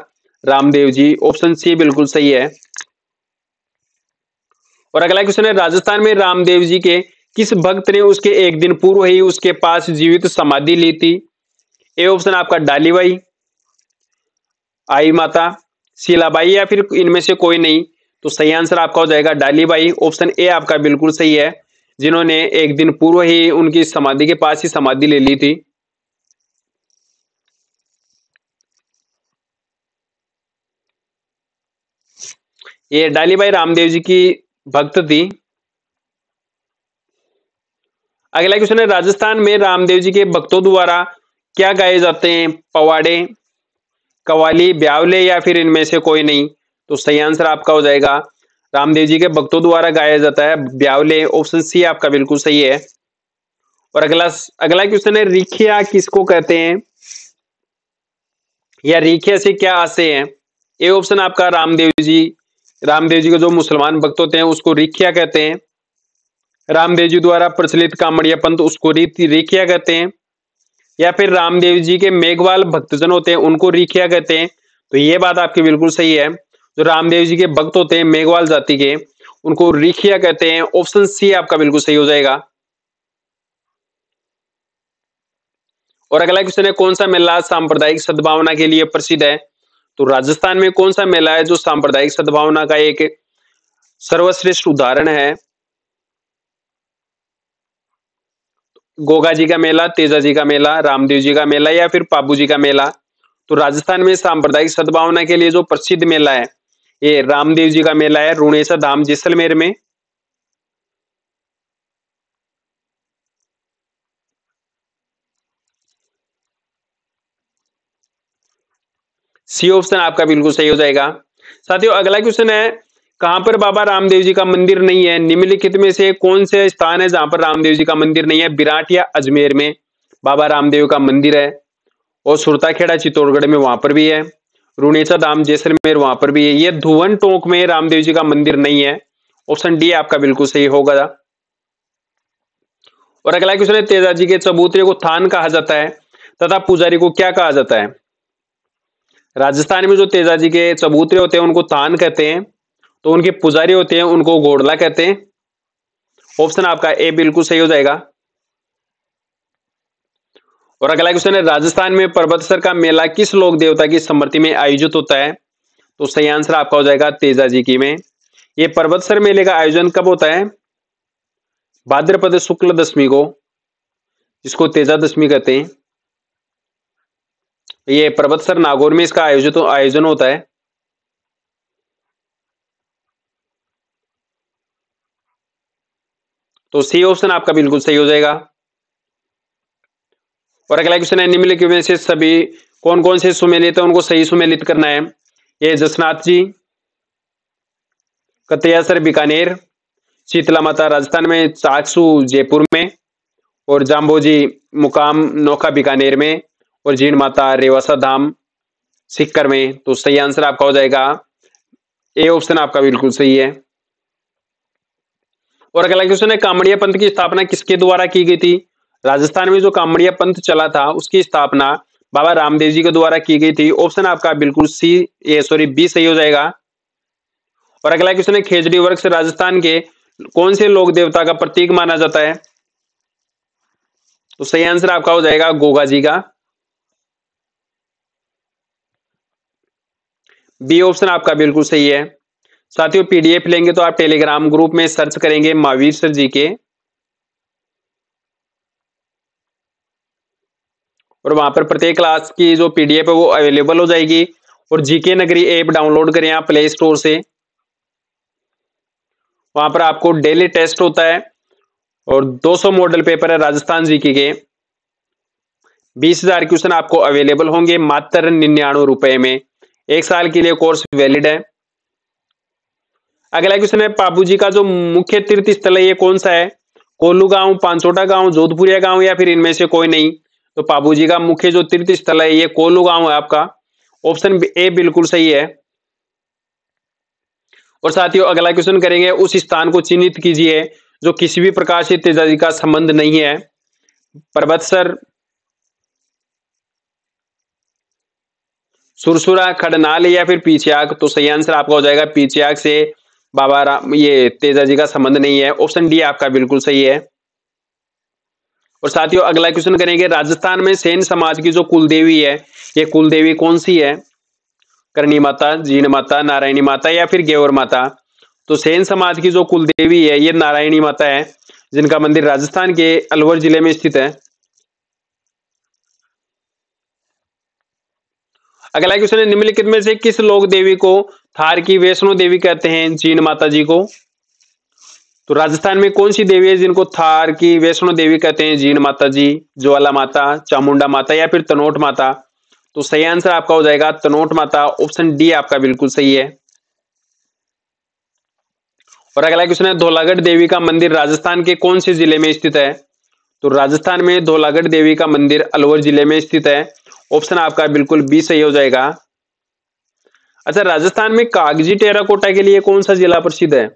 रामदेव जी, ऑप्शन सी बिल्कुल सही है। और अगला क्वेश्चन है, राजस्थान में रामदेव जी के किस भक्त ने उसके एक दिन पूर्व ही उसके पास जीवित समाधि ली थी? ए ऑप्शन आपका डालीबाई, आई माता, शीलाबाई या फिर इनमें से कोई नहीं। तो सही आंसर आपका हो जाएगा डालीबाई, ऑप्शन ए आपका बिल्कुल सही है, जिन्होंने एक दिन पूर्व ही उनकी समाधि के पास ही समाधि ले ली थी। ये डालीबाई रामदेव जी की भक्त थी। अगला क्वेश्चन है, राजस्थान में रामदेव जी के भक्तों द्वारा क्या गाए जाते हैं? पवाड़े, कवाली, ब्यावले या फिर इनमें से कोई नहीं। तो सही आंसर आपका हो जाएगा, रामदेव जी के भक्तों द्वारा गाया जाता है ब्यावले, ऑप्शन सी आपका बिल्कुल सही है। और अगला अगला क्वेश्चन है, रिखिया किसको कहते हैं या रिखिया से क्या आशय है? ए ऑप्शन आपका रामदेव जी के जो मुसलमान भक्त होते हैं उसको रिखिया कहते हैं। रामदेव जी द्वारा प्रचलित कामड़िया पंथ उसको रिखिया कहते हैं। या फिर रामदेव जी के मेघवाल भक्तजन होते हैं उनको रिखिया कहते हैं। तो ये बात आपकी बिल्कुल सही है, जो रामदेव जी के भक्त होते हैं मेघवाल जाति के उनको रिखिया कहते हैं, ऑप्शन सी आपका बिल्कुल सही हो जाएगा। और अगला क्वेश्चन है, कौन सा मेला सांप्रदायिक सद्भावना के लिए प्रसिद्ध है? तो राजस्थान में कौन सा मेला है जो सांप्रदायिक सद्भावना का एक सर्वश्रेष्ठ उदाहरण है? गोगा जी का मेला, तेजा जी का मेला, रामदेव जी का मेला या फिर पाबू जी का मेला। तो राजस्थान में सांप्रदायिक सद्भावना के लिए जो प्रसिद्ध मेला है ये रामदेव जी का मेला है, रुणेसा धाम जैसलमेर में। सी ऑप्शन आपका बिल्कुल सही हो जाएगा। साथियों अगला क्वेश्चन है, कहां पर बाबा रामदेव जी का मंदिर नहीं है? निम्नलिखित में से कौन से स्थान है जहां पर रामदेव जी का मंदिर नहीं है? विराट या अजमेर में बाबा रामदेव का मंदिर है, और सुरताखेड़ा चित्तौड़गढ़ में वहां पर भी है, रुणेचा धाम जैसलमेर वहां पर भी है। ये धुवन टोंक में रामदेव जी का मंदिर नहीं है, ऑप्शन डी आपका बिल्कुल सही होगा। और अगला क्वेश्चन है, तेजा जी के चबूतरे को थान कहा जाता है तथा पुजारी को क्या कहा जाता है? राजस्थान में जो तेजा जी के चबूतरे होते हैं उनको थान कहते हैं, तो उनके पुजारी होते हैं उनको घोड़ला कहते हैं, ऑप्शन आपका ए बिल्कुल सही हो जाएगा। और अगला क्वेश्चन है, राजस्थान में पर्वतसर का मेला किस लोक देवता की स्मृति में आयोजित होता है? तो सही आंसर आपका हो जाएगा तेजा जी की में। ये पर्वतसर मेले का आयोजन कब होता है? भाद्रपद शुक्ल दशमी को, जिसको तेजा दशमी कहते हैं। ये पर्वतसर नागौर में इसका आयोजन होता है। तो सी ऑप्शन आपका बिल्कुल सही हो जाएगा। और अगला क्वेश्चन है, निम्नलिखित में से सभी कौन कौन से सुमेलित है उनको सही सुमेलित करना है? ये जसनाथ जी, कतयासर बीकानेर, शीतला माता राजस्थान में, चाकसू जयपुर में, और जाम्बोजी मुकाम नोखा बीकानेर में, और जीण माता रेवासा धाम सीकर में। तो सही आंसर आपका हो जाएगा ए ऑप्शन आपका बिल्कुल सही है। और अगला क्वेश्चन है, कामड़िया पंथ की स्थापना किसके द्वारा की गई थी? राजस्थान में जो कामड़िया पंथ चला था उसकी स्थापना बाबा रामदेव जी के द्वारा की गई थी, ऑप्शन आपका बिल्कुल बी सही हो जाएगा। और अगला क्वेश्चन है, खेजड़ी वृक्ष राजस्थान के कौन से लोक देवता का प्रतीक माना जाता है? तो सही आंसर आपका हो जाएगा गोगा जी का, बी ऑप्शन आपका बिल्कुल सही है। साथियों पीडीएफ लेंगे तो आप टेलीग्राम ग्रुप में सर्च करेंगे महावीर सर जी के, और वहां पर प्रत्येक क्लास की जो पीडीएफ है वो अवेलेबल हो जाएगी। और जीके नगरी ऐप डाउनलोड करें आप प्ले स्टोर से, वहां पर आपको डेली टेस्ट होता है और 200 मॉडल पेपर है राजस्थान जीके के। 20,000 क्वेश्चन आपको अवेलेबल होंगे मात्र 99 रुपए में। एक साल के लिए कोर्स वैलिड है। अगला क्वेश्चन है पाबू जी का जो मुख्य तीर्थ स्थल है ये कौन सा है? कोल्लू गांव, पांचोटा गांव, जोधपुरिया गांव या फिर इनमें से कोई नहीं। तो पाबू जी का मुख्य जो तीर्थ स्थल है ये कोल्लू गांव है आपका। ऑप्शन ए बिल्कुल सही है। और साथियों अगला क्वेश्चन करेंगे, उस स्थान को चिन्हित कीजिए जो किसी भी प्रकार से तेजाजी का संबंध नहीं है। पर्वतसर, सुरसुरा, खडनाल या फिर पीछियाक। तो सही आंसर आपका हो जाएगा पीछियाक से बाबा राम ये तेजाजी का संबंध नहीं है। ऑप्शन डी आपका बिल्कुल सही है। और साथियों अगला क्वेश्चन करेंगे, राजस्थान में सेन समाज की जो कुलदेवी है ये कुलदेवी कौन सी है? करणी माता, जीन माता, नारायणी माता या फिर गेवर माता। तो सेन समाज की जो कुलदेवी है ये नारायणी माता है, जिनका मंदिर राजस्थान के अलवर जिले में स्थित है। अगला क्वेश्चन है, निम्नलिखित में से किस लोक देवी को थार की वैष्णो देवी कहते हैं? जीन माता जी को। तो राजस्थान में कौन सी देवी है जिनको थार की वैष्णो देवी कहते हैं? जीन माता जी, ज्वाला माता, चामुंडा माता या फिर तनोट माता। तो सही आंसर आपका हो जाएगा तनोट माता। ऑप्शन डी आपका बिल्कुल सही है। और अगला क्वेश्चन है, धौलागढ़ देवी का मंदिर राजस्थान के कौन से जिले में स्थित है? तो राजस्थान में धौलागढ़ देवी का मंदिर अलवर जिले में स्थित है। ऑप्शन आपका बिल्कुल बी सही हो जाएगा। अच्छा, राजस्थान में कागजी टेराकोटा के लिए कौन सा जिला प्रसिद्ध है?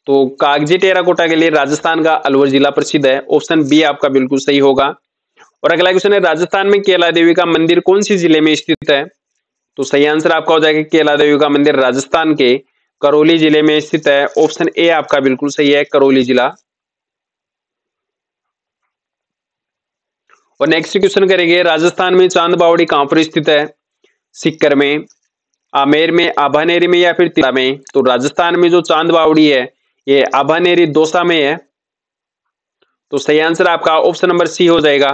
तो कागजी टेराकोटा के लिए राजस्थान का अलवर जिला प्रसिद्ध है। ऑप्शन बी आपका बिल्कुल सही होगा। और अगला क्वेश्चन है, राजस्थान में केला देवी का मंदिर कौन सी जिले में स्थित है? तो सही आंसर आपका हो जाएगा केला देवी का मंदिर राजस्थान के करौली जिले में स्थित है। ऑप्शन ए आपका बिल्कुल सही है, करौली जिला। और नेक्स्ट क्वेश्चन करेंगे, राजस्थान में चांद बावड़ी कहां पर स्थित है? सीकर में, आमेर में, आभानेरी में या फिर तिला में। तो राजस्थान में जो चांद बावड़ी है ये आभानेरी दौसा में है। तो सही आंसर आपका ऑप्शन नंबर सी हो जाएगा।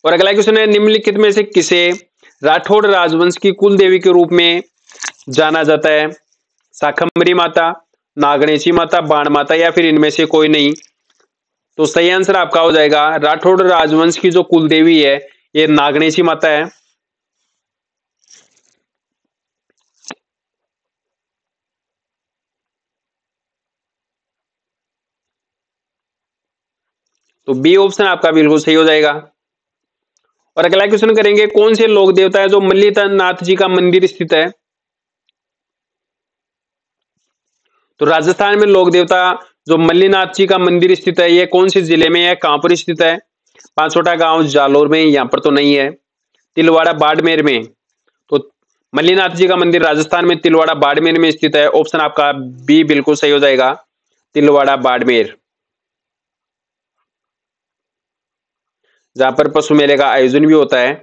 और अगला क्वेश्चन है, निम्नलिखित में से किसे राठौड़ राजवंश की कुल देवी के रूप में जाना जाता है? शाकंभरी माता, नागणेशी माता, बाण माता या फिर इनमें से कोई नहीं। तो सही आंसर आपका हो जाएगा राठौड़ राजवंश की जो कुल देवी है ये नागणेशी माता है। तो बी ऑप्शन आपका बिल्कुल सही हो जाएगा। और अगला क्वेश्चन करेंगे, कौन से लोक देवता है जो मल्लिनाथ जी का मंदिर स्थित है? तो राजस्थान में लोक देवता जो मल्लिनाथ जी का मंदिर स्थित है ये कौन से जिले में है, कहां पर स्थित है? पांचोटा गांव, जालोर में, यहां पर तो नहीं है। तिलवाड़ा, बाड़मेर में। तो मल्लिनाथ जी का मंदिर राजस्थान में तिलवाड़ा बाड़मेर में स्थित है। ऑप्शन आपका बी बिल्कुल सही हो जाएगा, तिलवाड़ा बाड़मेर, जहां पर पशु मेले का आयोजन भी होता है।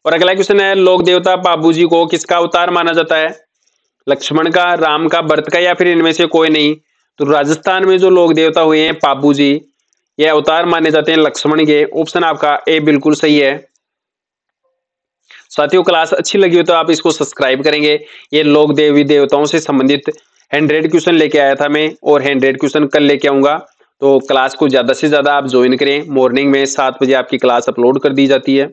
और अगला क्वेश्चन है, लोक देवता पाबू जी को किसका अवतार माना जाता है? लक्ष्मण का, राम का, भरत का या फिर इनमें से कोई नहीं। तो राजस्थान में जो लोक देवता हुए हैं पाबू जी ये अवतार माने जाते हैं लक्ष्मण के। ऑप्शन आपका ए बिल्कुल सही है। साथियों क्लास अच्छी लगी हो तो आप इसको सब्सक्राइब करेंगे। ये लोक देवी देवताओं से संबंधित 100 क्वेश्चन लेके आया था मैं, और 100 क्वेश्चन कल लेके आऊंगा। तो क्लास को ज्यादा से ज्यादा आप ज्वाइन करें। मॉर्निंग में 7 बजे आपकी क्लास अपलोड कर दी जाती है।